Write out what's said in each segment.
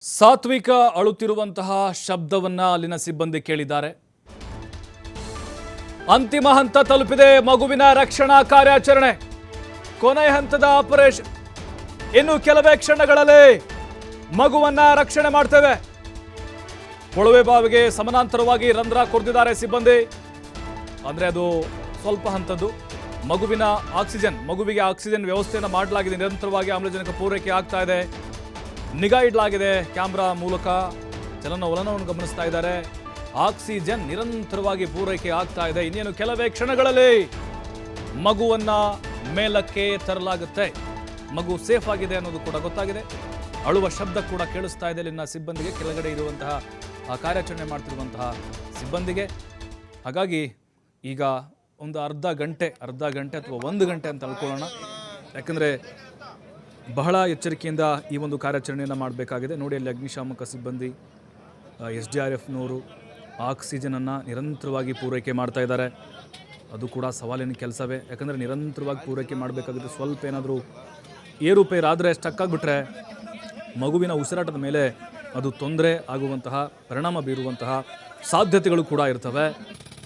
ಸಾತ್ವಿಕ ಅಳುತ್ತಿರುವಂತಹ ಶಬ್ದವನ್ನ ಅಲ್ಲಿನ ಸಿಬ್ಬಂದಿ ಕೇಳಿದ್ದಾರೆ. ಅಂತಿಮ ಹಂತ ತಲುಪಿದೆ ಮಗುವಿನ ರಕ್ಷಣಾ ಕಾರ್ಯಾಚರಣೆ. ಕೊನೆಯ ಹಂತದ ಆಪರೇಷನ್. ಇನ್ನು ಕೆಲವೇ ಕ್ಷಣಗಳಲ್ಲಿ ಮಗುವನ್ನ ರಕ್ಷಣೆ ಮಾಡ್ತೇವೆ. ಕೊಳವೆ ಬಾವಿಗೆ ಸಮಾನಾಂತರವಾಗಿ ರಂಧ್ರ ಕೊರೆದಿದ್ದಾರೆ ಸಿಬ್ಬಂದಿ. ಅಂದ್ರೆ ಅದು ಸ್ವಲ್ಪ ಹಂತದ್ದು. ಮಗುವಿಗೆ ಆಕ್ಸಿಜನ್ ವ್ಯವಸ್ಥೆಯನ್ನು ಮಾಡಲಾಗಿದೆ. ನಿರಂತರವಾಗಿ ಆಮ್ಲಜನಕ ಪೂರೈಕೆ ಆಗ್ತಾ ಇದೆ. ನಿಗಾ ಇಡಲಾಗಿದೆ. ಕ್ಯಾಮ್ರಾ ಮೂಲಕ ಚಲನವಲನವನ್ನು ಗಮನಿಸ್ತಾ ಇದ್ದಾರೆ. ಆಕ್ಸಿಜನ್ ನಿರಂತರವಾಗಿ ಪೂರೈಕೆ ಆಗ್ತಾ ಇದೆ. ಇನ್ನೇನು ಕೆಲವೇ ಕ್ಷಣಗಳಲ್ಲಿ ಮಗುವನ್ನ ಮೇಲಕ್ಕೆ ತರಲಾಗುತ್ತೆ. ಮಗು ಸೇಫ್ ಆಗಿದೆ ಅನ್ನೋದು ಕೂಡ ಗೊತ್ತಾಗಿದೆ. ಅಳುವ ಶಬ್ದ ಕೂಡ ಕೇಳಿಸ್ತಾ ಇದೆ ಇಲ್ಲಿನ ಸಿಬ್ಬಂದಿಗೆ, ಕೆಳಗಡೆ ಇರುವಂತಹ ಕಾರ್ಯಾಚರಣೆ ಮಾಡ್ತಿರುವಂತಹ ಸಿಬ್ಬಂದಿಗೆ. ಹಾಗಾಗಿ ಈಗ ಒಂದು ಅರ್ಧ ಗಂಟೆ ಅಥವಾ 1 ಗಂಟೆ ಅಂತ ಅನ್ಕೊಳ್ಳೋಣ. ಯಾಕಂದರೆ ಬಹಳ ಎಚ್ಚರಿಕೆಯಿಂದ ಈ ಒಂದು ಕಾರ್ಯಾಚರಣೆಯನ್ನು ಮಾಡಬೇಕಾಗಿದೆ. ನೋಡಿ, ಅಲ್ಲಿ ಅಗ್ನಿಶಾಮಕ ಸಿಬ್ಬಂದಿ SDRFನವರು ಆಕ್ಸಿಜನನ್ನು ನಿರಂತರವಾಗಿ ಪೂರೈಕೆ ಮಾಡ್ತಾ ಇದ್ದಾರೆ. ಅದು ಕೂಡ ಸವಾಲಿನ ಕೆಲಸವೇ. ಯಾಕಂದರೆ ನಿರಂತರವಾಗಿ ಪೂರೈಕೆ ಮಾಡಬೇಕಾಗುತ್ತೆ. ಸ್ವಲ್ಪ ಏನಾದರೂ ಏರುಪೇರಾದರೆ, ಸ್ಟಕ್ ಆಗಿಬಿಟ್ರೆ ಮಗುವಿನ ಉಸಿರಾಟದ ಮೇಲೆ ಅದು ತೊಂದರೆ ಆಗುವಂತಹ, ಪರಿಣಾಮ ಬೀರುವಂತಹ ಸಾಧ್ಯತೆಗಳು ಕೂಡ ಇರ್ತವೆ.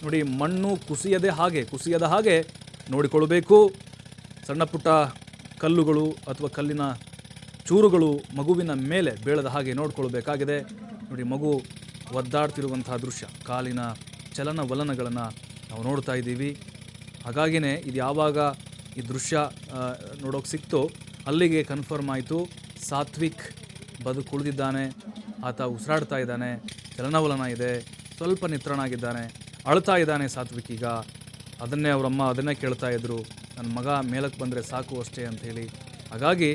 ನೋಡಿ, ಮಣ್ಣು ಕುಸಿಯದ ಹಾಗೆ ನೋಡಿಕೊಳ್ಳಬೇಕು. ಸಣ್ಣ ಪುಟ್ಟ ಕಲ್ಲುಗಳು ಅಥವಾ ಕಲ್ಲಿನ ಚೂರುಗಳು ಮಗುವಿನ ಮೇಲೆ ಬೀಳದ ಹಾಗೆ ನೋಡಿಕೊಳ್ಬೇಕಾಗಿದೆ. ನೋಡಿ, ಮಗು ಒದ್ದಾಡ್ತಿರುವಂತಹ ದೃಶ್ಯ, ಕಾಲಿನ ಚಲನವಲನಗಳನ್ನು ನಾವು ನೋಡ್ತಾ ಇದ್ದೀವಿ. ಹಾಗಾಗಿನೇ ಇದು ಯಾವಾಗ ಈ ದೃಶ್ಯ ನೋಡೋಕೆ ಸಿಕ್ತೋ ಅಲ್ಲಿಗೆ ಕನ್ಫರ್ಮ್ ಆಯಿತು, ಸಾತ್ವಿಕ್ ಬದುಕುಳಿದಿದ್ದಾನೆ. ಆತ ಉಸಿರಾಡ್ತಾ ಇದ್ದಾನೆ, ಚಲನವಲನ ಇದೆ, ಸ್ವಲ್ಪ ನಿತ್ರಾಣಾಗಿದ್ದಾನೆ, ಅಳ್ತಾ ಇದ್ದಾನೆ ಸಾತ್ವಿಕ್. ಈಗ ಅದನ್ನೇ ಕೇಳ್ತಾ ಇದ್ರು, ನನ್ನ ಮಗ ಮೇಲಕ್ಕೆ ಬಂದರೆ ಸಾಕು ಅಷ್ಟೇ ಅಂಥೇಳಿ. ಹಾಗಾಗಿ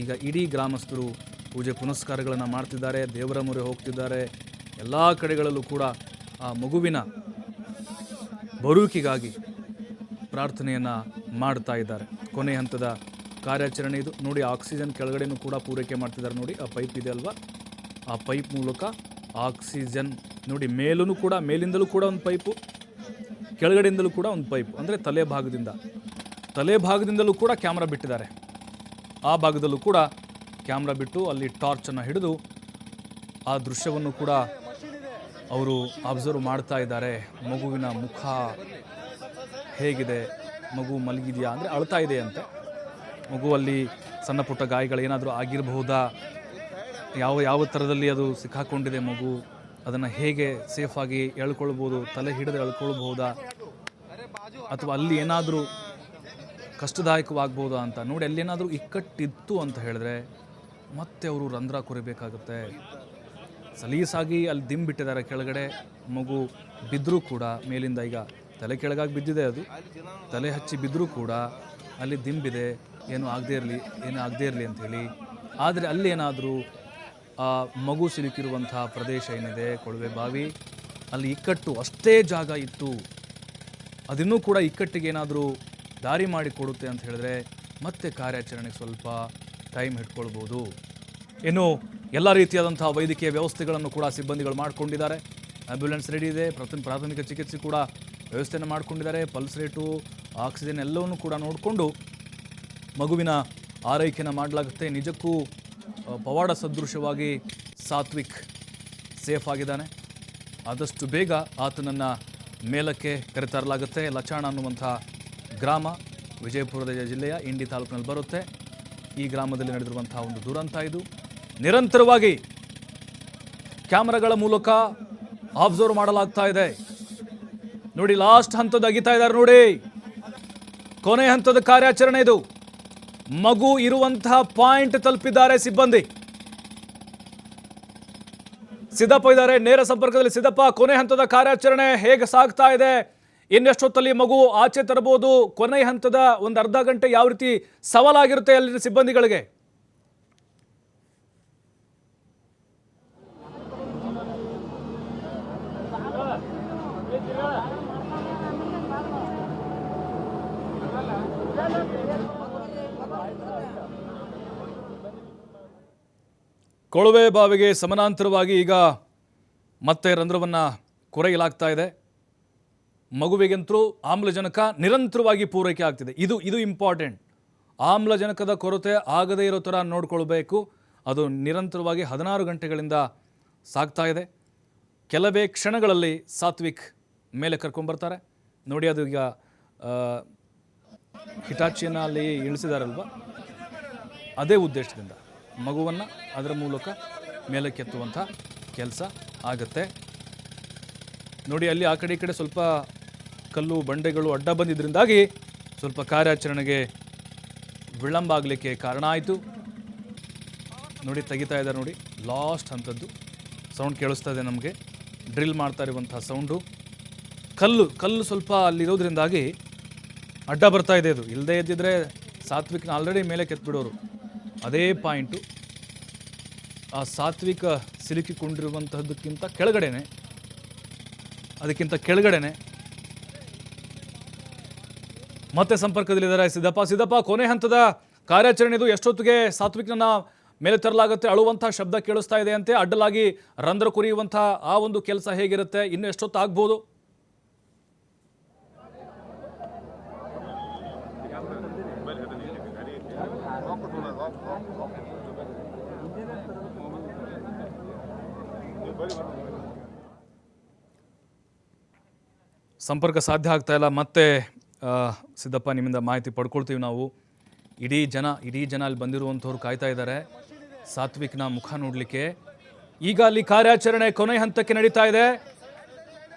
ಈಗ ಇಡೀ ಗ್ರಾಮಸ್ಥರು ಪೂಜೆ ಪುನಸ್ಕಾರಗಳನ್ನು ಮಾಡ್ತಿದ್ದಾರೆ, ದೇವರ ಮೊರೆ ಹೋಗ್ತಿದ್ದಾರೆ. ಎಲ್ಲ ಕಡೆಗಳಲ್ಲೂ ಕೂಡ ಆ ಮಗುವಿನ ಬರುವಿಕೆಗಾಗಿ ಪ್ರಾರ್ಥನೆಯನ್ನು ಮಾಡ್ತಾ ಇದ್ದಾರೆ. ಕೊನೆ ಹಂತದ ಕಾರ್ಯಾಚರಣೆ ಇದು. ನೋಡಿ, ಆಕ್ಸಿಜನ್ ಕೆಳಗಡೆನೂ ಕೂಡ ಪೂರೈಕೆ ಮಾಡ್ತಿದ್ದಾರೆ. ನೋಡಿ, ಆ ಪೈಪ್ ಇದೆ ಅಲ್ವಾ, ಆ ಪೈಪ್ ಮೂಲಕ ಆಕ್ಸಿಜನ್. ನೋಡಿ, ಮೇಲಿಂದಲೂ ಕೂಡ ಒಂದು ಪೈಪು, ಕೆಳಗಡೆಯಿಂದಲೂ ಕೂಡ ಒಂದು ಪೈಪ್. ಅಂದರೆ ತಲೆ ಭಾಗದಿಂದಲೂ ಕೂಡ ಕ್ಯಾಮ್ರಾ ಬಿಟ್ಟಿದ್ದಾರೆ. ಆ ಭಾಗದಲ್ಲೂ ಕೂಡ ಕ್ಯಾಮ್ರಾ ಬಿಟ್ಟು ಅಲ್ಲಿ ಟಾರ್ಚನ್ನು ಹಿಡಿದು ಆ ದೃಶ್ಯವನ್ನು ಕೂಡ ಅವರು ಅಬ್ಸರ್ವ್ ಮಾಡ್ತಾ ಇದ್ದಾರೆ. ಮಗುವಿನ ಮುಖ ಹೇಗಿದೆ, ಮಗು ಮಲಗಿದೆಯಾ, ಅಂದರೆ ಅಳ್ತಾ ಇದೆ ಅಂತೆ. ಮಗುವಲ್ಲಿ ಸಣ್ಣ ಪುಟ್ಟ ಗಾಯಗಳು ಏನಾದರೂ ಆಗಿರಬಹುದಾ, ಯಾವ ಥರದಲ್ಲಿ ಅದು ಸಿಕ್ಕಾಕೊಂಡಿದೆ ಮಗು, ಅದನ್ನು ಹೇಗೆ ಸೇಫಾಗಿ ಎಳ್ಕೊಳ್ಬೋದು, ತಲೆ ಹಿಡಿದು ಎಳ್ಕೊಳ್ಬಹುದಾ, ಅಥವಾ ಅಲ್ಲಿ ಏನಾದರೂ ಕಷ್ಟದಾಯಕವಾಗ್ಬೋದಾ ಅಂತ. ನೋಡಿ, ಅಲ್ಲೇನಾದರೂ ಇಕ್ಕಟ್ಟಿತ್ತು ಅಂತ ಹೇಳಿದ್ರೆ ಮತ್ತೆ ಅವರು ರಂಧ್ರ ಕೊರಿಬೇಕಾಗುತ್ತೆ. ಸಲೀಸಾಗಿ ಅಲ್ಲಿ ಬಿಟ್ಟಿದ್ದಾರೆ ಕೆಳಗಡೆ. ಮಗು ಬಿದ್ದರೂ ಕೂಡ ಮೇಲಿಂದ, ಈಗ ತಲೆ ಕೆಳಗಾಗಿ ಬಿದ್ದಿದೆ, ಅದು ತಲೆ ಹಚ್ಚಿ ಬಿದ್ದರೂ ಕೂಡ ಅಲ್ಲಿ ದಿಂಬಿದೆ, ಏನೂ ಆಗದೇ ಇರಲಿ ಅಂಥೇಳಿ. ಆದರೆ ಅಲ್ಲೇನಾದರೂ ಆ ಮಗು ಸಿಲುಕಿರುವಂತಹ ಪ್ರದೇಶ ಏನಿದೆ, ಕೊಳವೆ ಬಾವಿ, ಅಲ್ಲಿ ಇಕ್ಕಟ್ಟು ಅಷ್ಟೇ ಜಾಗ ಇತ್ತು. ಅದನ್ನೂ ಕೂಡ ಇಕ್ಕಟ್ಟಿಗೆ ಏನಾದರೂ ದಾರಿ ಮಾಡಿಕೊಡುತ್ತೆ ಅಂತ ಹೇಳಿದ್ರೆ ಮತ್ತೆ ಕಾರ್ಯಾಚರಣೆಗೆ ಸ್ವಲ್ಪ ಟೈಮ್ ಹಿಡ್ಕೊಳ್ಬೋದು. ಇನ್ನು ಎಲ್ಲ ರೀತಿಯಾದಂತಹ ವೈದ್ಯಕೀಯ ವ್ಯವಸ್ಥೆಗಳನ್ನು ಕೂಡ ಸಿಬ್ಬಂದಿಗಳು ಮಾಡಿಕೊಂಡಿದ್ದಾರೆ. ಆ್ಯಂಬ್ಯುಲೆನ್ಸ್ ರೆಡಿ ಇದೆ. ಪ್ರಾಥಮಿಕ ಚಿಕಿತ್ಸೆ ಕೂಡ ವ್ಯವಸ್ಥೆಯನ್ನು ಮಾಡಿಕೊಂಡಿದ್ದಾರೆ. ಪಲ್ಸ್ ರೇಟು, ಆಕ್ಸಿಜನ್ ಎಲ್ಲವನ್ನೂ ಕೂಡ ನೋಡಿಕೊಂಡು ಮಗುವಿನ ಆರೈಕೆಯನ್ನು ಮಾಡಲಾಗುತ್ತೆ. ನಿಜಕ್ಕೂ ಪವಾಡ ಸದೃಶವಾಗಿ ಸಾತ್ವಿಕ್ ಸೇಫ್ ಆಗಿದ್ದಾನೆ. ಆದಷ್ಟು ಬೇಗ ಆತನನ್ನು ಮೇಲಕ್ಕೆ ಕರೆತರಲಾಗುತ್ತೆ. ಲಚಾಣ ಅನ್ನುವಂಥ ಗ್ರಾಮ ವಿಜಯಪುರದ ಜಿಲ್ಲೆಯ ಇಂಡಿ ತಾಲೂಕಿನಲ್ಲಿ ಬರುತ್ತೆ. ಈ ಗ್ರಾಮದಲ್ಲಿ ನಡೆದಿರುವಂತಹ ಒಂದು ದುರಂತ ಇದು. ನಿರಂತರವಾಗಿ ಕ್ಯಾಮರಾಗಳ ಮೂಲಕ ಅಬ್ಸರ್ವ್ ಮಾಡಲಾಗ್ತಾ ಇದೆ. ನೋಡಿ, ಲಾಸ್ಟ್ ಹಂತದ ಅಗಿತಾ ಇದ್ದಾರೆ. ನೋಡಿ, ಕೊನೆ ಹಂತದ ಕಾರ್ಯಾಚರಣೆ ಇದು. ಮಗು ಇರುವಂತಹ ಪಾಯಿಂಟ್ ತಲುಪಿದ್ದಾರೆ ಸಿಬ್ಬಂದಿ. ಸಿದ್ದಪ್ಪ ಇದ್ದಾರೆ ನೇರ ಸಂಪರ್ಕದಲ್ಲಿ. ಸಿದ್ದಪ್ಪ, ಕೊನೆ ಹಂತದ ಕಾರ್ಯಾಚರಣೆ ಹೇಗೆ ಸಾಗ್ತಾ ಇದೆ? ಇನ್ನೆಷ್ಟೊತ್ತಲ್ಲಿ ಮಗು ಆಚೆ ತರಬಹುದು? ಕೊನೆ ಹಂತದ ಒಂದು ಅರ್ಧ ಗಂಟೆ ಯಾವ ರೀತಿ ಸವಾಲಾಗಿರುತ್ತೆ ಅಲ್ಲಿನ ಸಿಬ್ಬಂದಿಗಳಿಗೆ? ಕೊಳವೆ ಬಾವಿಗೆ ಸಮಾನಾಂತರವಾಗಿ ಈಗ ಮತ್ತೆ ರಂಧ್ರವನ್ನು ಕೊರೆಯಲಾಗ್ತಾ ಇದೆ. ಮಗುವಿಗಂತೂ ಆಮ್ಲಜನಕ ನಿರಂತರವಾಗಿ ಪೂರೈಕೆ ಆಗ್ತಿದೆ. ಇದು ಇಂಪಾರ್ಟೆಂಟ್. ಆಮ್ಲಜನಕದ ಕೊರತೆ ಆಗದೇ ಇರೋ ಥರ ನೋಡ್ಕೊಳ್ಬೇಕು. ಅದು ನಿರಂತರವಾಗಿ 16 ಗಂಟೆಗಳಿಂದ ಸಾಗ್ತಾ ಇದೆ. ಕೆಲವೇ ಕ್ಷಣಗಳಲ್ಲಿ ಸಾತ್ವಿಕ್ ಮೇಲೆ ಕರ್ಕೊಂಡ್ಬರ್ತಾರೆ ನೋಡಿ. ಅದು ಈಗ ಹಿಟಾಚಿಯನ್ನು ಅಲ್ಲಿ ಇಳಿಸಿದಾರಲ್ವ, ಅದೇ ಉದ್ದೇಶದಿಂದ ಮಗುವನ್ನು ಅದರ ಮೂಲಕ ಮೇಲೆ ಕೆತ್ತುವಂಥ ಕೆಲಸ ಆಗುತ್ತೆ ನೋಡಿ. ಅಲ್ಲಿ ಆ ಕಡೆ ಈ ಕಡೆ ಸ್ವಲ್ಪ ಕಲ್ಲು ಬಂಡೆಗಳು ಅಡ್ಡ ಬಂದಿದ್ದರಿಂದಾಗಿ ಸ್ವಲ್ಪ ಕಾರ್ಯಾಚರಣೆಗೆ ವಿಳಂಬ ಆಗಲಿಕ್ಕೆ ಕಾರಣ ಆಯಿತು ನೋಡಿ. ತೆಗಿತಾ ಇದ್ದಾರೆ ನೋಡಿ, ಲಾಸ್ಟ್ ಹಂತದ್ದು ಸೌಂಡ್ ಕೇಳಿಸ್ತಾ ಇದೆ ನಮಗೆ, ಡ್ರಿಲ್ ಮಾಡ್ತಾ ಇರುವಂಥ ಸೌಂಡು. ಕಲ್ಲು ಸ್ವಲ್ಪ ಅಲ್ಲಿರೋದ್ರಿಂದಾಗಿ ಅಡ್ಡ ಬರ್ತಾ ಇದೆ. ಅದು ಇಲ್ಲದೇ ಇದ್ದಿದ್ರೆ ಸಾತ್ವಿಕ್ನ ಆಲ್ರೆಡಿ ಮೇಲೆ ಕೆತ್ಬಿಡೋರು. ಅದೇ ಪಾಯಿಂಟು ಆ ಸಾತ್ವಿಕ ಸಿಲುಕಿಕೊಂಡಿರುವಂತಹದ್ದಕ್ಕಿಂತ ಕೆಳಗಡೆನೆ, ಅದಕ್ಕಿಂತ ಕೆಳಗಡೆನೆ ಮತ್ತೆ ಸಂಪರ್ಕದಲ್ಲಿದ್ದಾರೆ ಸಿದ್ದಪ್ಪ. ಕೊನೆ ಹಂತದ ಕಾರ್ಯಾಚರಣೆ ಇದು. ಎಷ್ಟೊತ್ತಿಗೆ ಸಾತ್ವಿಕ್ನ ಮೇಲೆ ತರಲಾಗುತ್ತೆ? ಅಳುವಂಥ ಶಬ್ದ ಕೇಳಿಸ್ತಾ ಇದೆ ಅಂತೆ, ಅಡ್ಡಲಾಗಿ ರಂಧ್ರ ಕುರಿಯುವಂಥ ಆ ಒಂದು ಕೆಲಸ ಹೇಗಿರುತ್ತೆ? ಇನ್ನು ಎಷ್ಟೊತ್ತು ಆಗ್ಬೋದು? ಸಂಪರ್ಕ ಸಾಧ್ಯ ಆಗ್ತಾ ಇಲ್ಲ. ಮತ್ತೆ ಸಿದ್ದಪ್ಪ, ನಿಮ್ಮಿಂದ ಮಾಹಿತಿ ಪಡ್ಕೊಳ್ತೀವಿ ನಾವು. ಇಡೀ ಜನ ಅಲ್ಲಿ ಬಂದಿರುವಂಥವ್ರು ಕಾಯ್ತಾ ಇದ್ದಾರೆ ಸಾತ್ವಿಕ್ನ ಮುಖ ನೋಡಲಿಕ್ಕೆ. ಈಗ ಅಲ್ಲಿ ಕಾರ್ಯಾಚರಣೆ ಕೊನೆ ಹಂತಕ್ಕೆ ನಡೀತಾ ಇದೆ.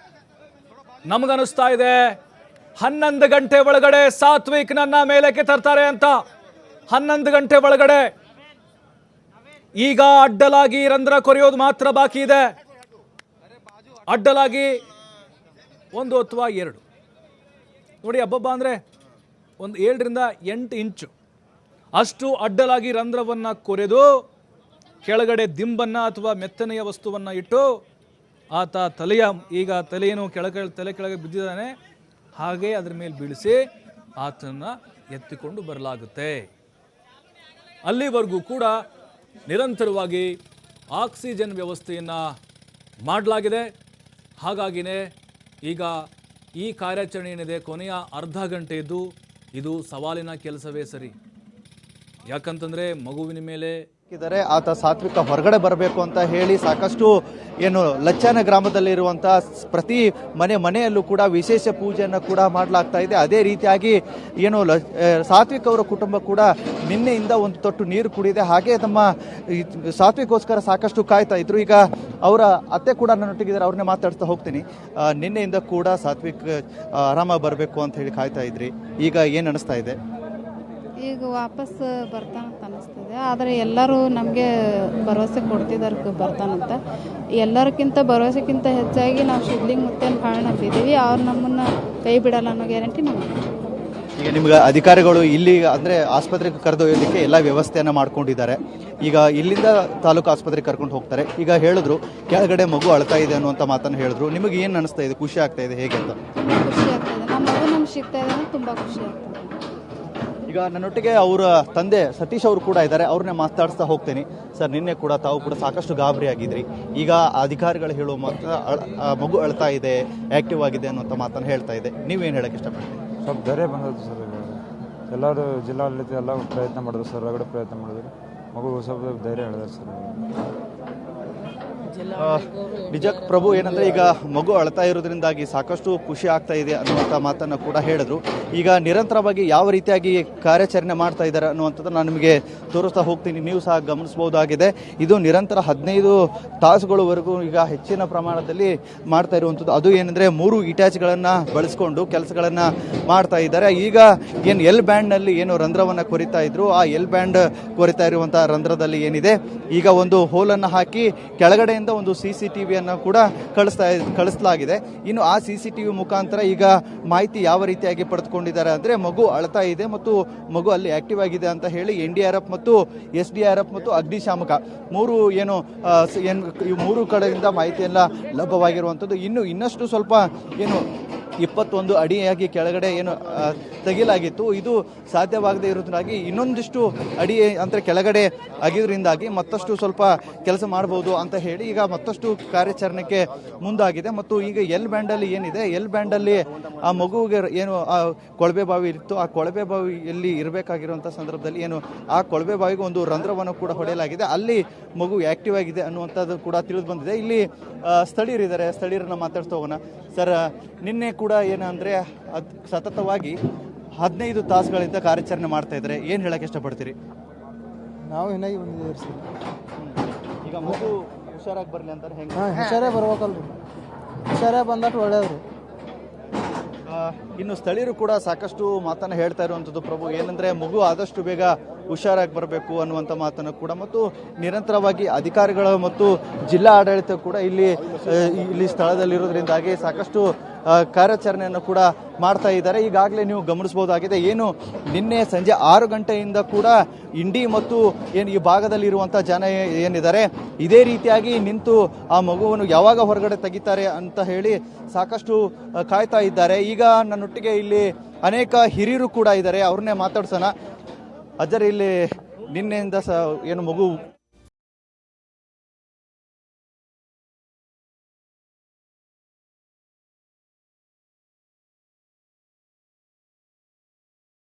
ನಮಗನಿಸ್ತಾ ಇದೆ 11 ಗಂಟೆ ಒಳಗಡೆ ಸಾತ್ವಿಕ್ ನನ್ನ ಮೇಲಕ್ಕೆ ತರ್ತಾರೆ ಅಂತ. 11 ಗಂಟೆ ಒಳಗಡೆ ಈಗ ಅಡ್ಡಲಾಗಿ ರಂಧ್ರ ಕೊರೆಯೋದು ಮಾತ್ರ ಬಾಕಿ ಇದೆ. ಅಡ್ಡಲಾಗಿ 1 ಅಥವಾ 2 ನೋಡಿ, ಹಬ್ಬಬ್ಬ ಅಂದರೆ ಒಂದು 7 ರಿಂದ 8 ಇಂಚು ಅಷ್ಟು ಅಡ್ಡಲಾಗಿ ರಂಧ್ರವನ್ನು ಕೊರೆದು ಕೆಳಗಡೆ ದಿಂಬನ್ನು ಅಥವಾ ಮೆತ್ತನೆಯ ವಸ್ತುವನ್ನು ಇಟ್ಟು ಆತ ತಲೆಯನ್ನು ತಲೆ ಕೆಳಗೆ ಬಿದ್ದಿದ್ದಾನೆ, ಹಾಗೆ ಅದರ ಮೇಲೆ ಬೀಳಿಸಿ ಆತನ ಎತ್ತಿಕೊಂಡು ಬರಲಾಗುತ್ತೆ. ಅಲ್ಲಿವರೆಗೂ ಕೂಡ ನಿರಂತರವಾಗಿ ಆಕ್ಸಿಜನ್ ವ್ಯವಸ್ಥೆಯನ್ನು ಮಾಡಲಾಗಿದೆ. ಹಾಗಾಗಿನೇ ಈಗ ಈ ಕಾರ್ಯಾಚರಣೆ ಏನಿದೆ ಕೊನೆಯ ಅರ್ಧ ಗಂಟೆ ಇದು ಸವಾಲಿನ ಕೆಲಸವೇ ಸರಿ. ಯಾಕಂತಂದರೆ ಮಗುವಿನ ಮೇಲೆ ಆತ ಸಾತ್ವಿಕ ಹೊರಗಡೆ ಬರಬೇಕು ಅಂತ ಹೇಳಿ ಸಾಕಷ್ಟು ಲಚ್ಚಾನ ಗ್ರಾಮದಲ್ಲಿರುವಂಥ ಪ್ರತಿ ಮನೆಯಲ್ಲೂ ಕೂಡ ವಿಶೇಷ ಪೂಜೆಯನ್ನು ಕೂಡ ಮಾಡಲಾಗ್ತಾ ಇದೆ. ಅದೇ ರೀತಿಯಾಗಿ ಸಾತ್ವಿಕ್ ಅವರ ಕುಟುಂಬ ಕೂಡ ನಿನ್ನೆಯಿಂದ ಒಂದು ತೊಟ್ಟು ನೀರು ಕುಡಿದೆ. ಹಾಗೆ ತಮ್ಮ ಸಾತ್ವಿಕ್ಗೋಸ್ಕರ ಸಾಕಷ್ಟು ಕಾಯ್ತಾ ಇದ್ರು. ಈಗ ಅವರ ಅತ್ತೆ ಕೂಡ ನನ್ನೊಟ್ಟಿಗಿದ್ದಾರೆ, ಅವ್ರನ್ನೇ ಮಾತಾಡ್ತಾ ಹೋಗ್ತೀನಿ. ನಿನ್ನೆಯಿಂದ ಕೂಡ ಸಾತ್ವಿಕ್ ಆರಾಮಾಗಿ ಬರಬೇಕು ಅಂತ ಹೇಳಿ ಕಾಯ್ತಾ ಇದ್ರಿ, ಈಗ ಏನು ಅನಿಸ್ತಾ ಇದೆ? ಈಗ ವಾಪಸ್ ಬರ್ತಾನಂತ ಅನಿಸ್ತದೆ. ಆದರೆ ಎಲ್ಲರೂ ನಮಗೆ ಭರವಸೆ ಕೊಡ್ತಿದ್ದಾರೆ ಬರ್ತಾನಂತ. ಎಲ್ಲರಿಗಿಂತ ಭರವಸೆಗಿಂತ ಹೆಚ್ಚಾಗಿ ನಾವು ಶಿದ್ಲಿಂಗ್ ಮುತ್ತೇನ ಭಾಳ ನಂಬಿದ್ದೀವಿ. ಅವ್ರು ನಮ್ಮನ್ನು ಕೈ ಬಿಡಲ್ಲ ಅನ್ನೋ ಗ್ಯಾರಂಟಿ ನಮಗೆ. ಈಗ ನಿಮ್ಗೆ ಅಧಿಕಾರಿಗಳು ಇಲ್ಲಿ ಅಂದರೆ ಆಸ್ಪತ್ರೆಗೆ ಕರೆದೊಯ್ಯೋದಕ್ಕೆ ಎಲ್ಲ ವ್ಯವಸ್ಥೆಯನ್ನು ಮಾಡ್ಕೊಂಡಿದ್ದಾರೆ. ಈಗ ಇಲ್ಲಿಂದ ತಾಲೂಕು ಆಸ್ಪತ್ರೆಗೆ ಕರ್ಕೊಂಡು ಹೋಗ್ತಾರೆ. ಈಗ ಹೇಳಿದ್ರು ಕೆಳಗಡೆ ಮಗು ಅಳ್ತಾ ಇದೆ ಅನ್ನುವಂಥ ಮಾತನ್ನು ಹೇಳಿದ್ರು. ನಿಮಗೆ ಏನು ಅನಿಸ್ತಾ ಇದೆ? ಖುಷಿ ಆಗ್ತಾ ಇದೆ ಹೇಗೆ ಅಂತ? ಖುಷಿ ಆಗ್ತದೆ. ನಮ್ಮ ಮಗು ನಮ್ಗೆ ಸಿಗ್ತಾ ಇದೆ ಅಂದರೆ ತುಂಬ ಖುಷಿ ಆಗ್ತದೆ. ಈಗ ನನ್ನೊಟ್ಟಿಗೆ ಅವರ ತಂದೆ ಸತೀಶ್ ಅವರು ಕೂಡ ಇದ್ದಾರೆ, ಅವ್ರನ್ನೇ ಮಾತಾಡಿಸ್ತಾ ಹೋಗ್ತೀನಿ. ಸರ್, ನಿನ್ನೆ ಕೂಡ ತಾವು ಕೂಡ ಸಾಕಷ್ಟು ಗಾಬರಿ ಆಗಿದ್ರಿ. ಈಗ ಅಧಿಕಾರಿಗಳು ಹೇಳುವ ಮಾತ್ರ ಮಗು ಅಳ್ತಾ ಇದೆ, ಆಕ್ಟಿವ್ ಆಗಿದೆ ಅನ್ನುವಂಥ ಮಾತನ್ನು ಹೇಳ್ತಾ ಇದೆ. ನೀವೇನು ಹೇಳಕ್ಕೆ ಇಷ್ಟಪಡ್ತೀವಿ? ಸ್ವಲ್ಪ ಧೈರ್ಯ ಬಂದದ್ದು ಸರ್. ಎಲ್ಲರೂ ಜಿಲ್ಲಾಡಳಿತ ಎಲ್ಲ ಪ್ರಯತ್ನ ಮಾಡಿದ್ರು ಸರ್, ಹೊರಗಡೆ ಪ್ರಯತ್ನ ಮಾಡಿದ್ರು. ಮಗು ಸ್ವಲ್ಪ ಧೈರ್ಯ ಹೇಳಿದ್ರು ಸರ್. ನಿಜ ಪ್ರಭು, ಏನಂದ್ರೆ ಈಗ ಮಗು ಅಳ್ತಾ ಇರೋದ್ರಿಂದಾಗಿ ಸಾಕಷ್ಟು ಖುಷಿ ಆಗ್ತಾ ಇದೆ ಅನ್ನುವಂಥ ಮಾತನ್ನು ಕೂಡ ಹೇಳಿದ್ರು. ಈಗ ನಿರಂತರವಾಗಿ ಯಾವ ರೀತಿಯಾಗಿ ಕಾರ್ಯಾಚರಣೆ ಮಾಡ್ತಾ ಇದ್ದಾರೆ ಅನ್ನುವಂಥದ್ದು ನಾನು ನಿಮಗೆ ತೋರಿಸ್ತಾ ಹೋಗ್ತೀನಿ. ನೀವು ಸಹ ಗಮನಿಸಬಹುದಾಗಿದೆ. ಇದು ನಿರಂತರ 15 ತಾಸುಗಳವರೆಗೂ ಈಗ ಹೆಚ್ಚಿನ ಪ್ರಮಾಣದಲ್ಲಿ ಮಾಡ್ತಾ ಇರುವಂಥದ್ದು. ಅದು ಏನಂದ್ರೆ 3 ಇಟ್ಯಾಚ್ಗಳನ್ನು ಬಳಸ್ಕೊಂಡು ಕೆಲಸಗಳನ್ನು ಮಾಡ್ತಾ ಇದ್ದಾರೆ. ಈಗ ಏನು ಎಲ್ ಬ್ಯಾಂಡ್ನಲ್ಲಿ ಏನು ರಂಧ್ರವನ್ನು ಕೊರಿತಾ ಇದ್ರು, ಆ ಎಲ್ ಬ್ಯಾಂಡ್ ಕೊರಿತಾ ಇರುವಂಥ ರಂಧ್ರದಲ್ಲಿ ಏನಿದೆ ಈಗ ಒಂದು ಹೋಲನ್ನು ಹಾಕಿ ಕೆಳಗಡೆಯಿಂದ ಒಂದು CCTVಯನ್ನು ಕೂಡ ಕಳಿಸಲಾಗಿದೆ. ಇನ್ನು ಆ CCTV ಮುಖಾಂತರ ಈಗ ಮಾಹಿತಿ ಯಾವ ರೀತಿಯಾಗಿ ಪಡೆದುಕೊಂಡಿದ್ದಾರೆ ಅಂದರೆ ಮಗು ಅಳ್ತಾ ಇದೆ ಮತ್ತು ಮಗು ಅಲ್ಲಿ ಆಕ್ಟಿವ್ ಆಗಿದೆ ಅಂತ ಹೇಳಿ NDRF ಮತ್ತು SDRF ಮತ್ತು ಅಗ್ನಿಶಾಮಕ ಈ 3 ಕಡೆಯಿಂದ ಮಾಹಿತಿಯೆಲ್ಲ ಲಭ್ಯವಾಗಿರುವಂಥದ್ದು. ಇನ್ನಷ್ಟು ಸ್ವಲ್ಪ 21 ಅಡಿಯಾಗಿ ಕೆಳಗಡೆ ಏನು ತೆಗಿಲಾಗಿತ್ತು. ಇದು ಸಾಧ್ಯವಾಗದೇ ಇರೋದ್ರಾಗಿ ಇನ್ನೊಂದಿಷ್ಟು ಅಡಿ ಅಂದರೆ ಕೆಳಗಡೆ ಆಗಿದ್ರಿಂದಾಗಿ ಮತ್ತಷ್ಟು ಸ್ವಲ್ಪ ಕೆಲಸ ಮಾಡಬಹುದು ಅಂತ ಹೇಳಿ ಈಗ ಮತ್ತಷ್ಟು ಕಾರ್ಯಾಚರಣೆಗೆ ಮುಂದಾಗಿದೆ. ಮತ್ತು ಈಗ ಎಲ್ ಬ್ಯಾಂಡಲ್ಲಿ ಏನಿದೆ, ಎಲ್ ಬ್ಯಾಂಡಲ್ಲಿ ಆ ಮಗುವಿಗೆ ಏನು ಆ ಕೊಳವೆ ಬಾವಿ ಇತ್ತು, ಆ ಕೊಳವೆ ಬಾವಿಯಲ್ಲಿ ಇರಬೇಕಾಗಿರುವಂಥ ಸಂದರ್ಭದಲ್ಲಿ ಏನು ಆ ಕೊಳವೆ ಬಾವಿಗೆ ಒಂದು ರಂಧ್ರವನ್ನು ಕೂಡ ಹೊಡೆಯಲಾಗಿದೆ. ಅಲ್ಲಿ ಮಗು ಆಕ್ಟಿವ್ ಆಗಿದೆ ಅನ್ನುವಂಥದ್ದು ಕೂಡ ತಿಳಿದು ಬಂದಿದೆ. ಇಲ್ಲಿ ಸ್ಥಳೀಯರಿದ್ದಾರೆ, ಸ್ಥಳೀಯರನ್ನ ಮಾತಾಡ್ತಾ ಹೋಗೋಣ. ಸರ್, ನಿನ್ನೆ ಕೂಡ ಏನಂದ್ರೆ ಸತತವಾಗಿ 15 ತಾಸುಗಳಿಂದ ಕಾರ್ಯಾಚರಣೆ ಮಾಡ್ತಾ ಇದ್ದಾರೆ, ಏನು ಹೇಳಕ್ಕೆ ಇಷ್ಟಪಡ್ತೀರಿ? ನಾವು ಏನಾಗಿ ಬಂದಿದ್ದೀವಿ ಸರ್. ಈಗ ಮಗು ಹುಷಾರಾಗಿ ಬರಲಿ ಅಂತಾರೆ, ಹೆಂಗೆ? ಹುಷಾರೇ ಬರ್ಬೇಕಲ್ರಿ, ಹುಷಾರೇ ಬಂದಟ್ಟು ಒಳ್ಳೆಯದ್ರಿ. ಇನ್ನು ಸ್ಥಳೀಯರು ಕೂಡ ಸಾಕಷ್ಟು ಮಾತನ್ನು ಹೇಳ್ತಾ ಇರುವಂಥದ್ದು ಪ್ರಭು, ಏನಂದ್ರೆ ಮಗು ಆದಷ್ಟು ಬೇಗ ಹುಷಾರಾಗಿ ಬರಬೇಕು ಅನ್ನುವಂಥ ಮಾತನ್ನು ಕೂಡ, ಮತ್ತು ನಿರಂತರವಾಗಿ ಅಧಿಕಾರಿಗಳು ಮತ್ತು ಜಿಲ್ಲಾ ಆಡಳಿತ ಕೂಡ ಇಲ್ಲಿ ಸ್ಥಳದಲ್ಲಿರೋದ್ರಿಂದಾಗಿ ಸಾಕಷ್ಟು ಕಾರ್ಯಾಚರಣೆಯನ್ನು ಕೂಡ ಮಾಡ್ತಾ ಇದ್ದಾರೆ. ಈಗಾಗಲೇ ನೀವು ಗಮನಿಸಬಹುದಾಗಿದೆ, ಏನು ನಿನ್ನೆ ಸಂಜೆ 6 ಗಂಟೆಯಿಂದ ಕೂಡ ಇಂಡಿ ಮತ್ತು ಏನು ಈ ಭಾಗದಲ್ಲಿ ಇರುವಂಥ ಜನ ಏನಿದ್ದಾರೆ ಇದೇ ರೀತಿಯಾಗಿ ನಿಂತು ಆ ಮಗುವನ್ನು ಯಾವಾಗ ಹೊರಗಡೆ ತೆಗಿತಾರೆ ಅಂತ ಹೇಳಿ ಸಾಕಷ್ಟು ಕಾಯ್ತಾ ಇದ್ದಾರೆ. ಈಗ ನನ್ನೊಟ್ಟಿಗೆ ಇಲ್ಲಿ ಅನೇಕ ಹಿರಿಯರು ಕೂಡ ಇದ್ದಾರೆ, ಅವ್ರನ್ನೇ ಮಾತಾಡ್ಸೋಣ. ಅಜ್ಜರ್, ಇಲ್ಲಿ ನಿನ್ನೆಯಿಂದ ಏನು ಮಗು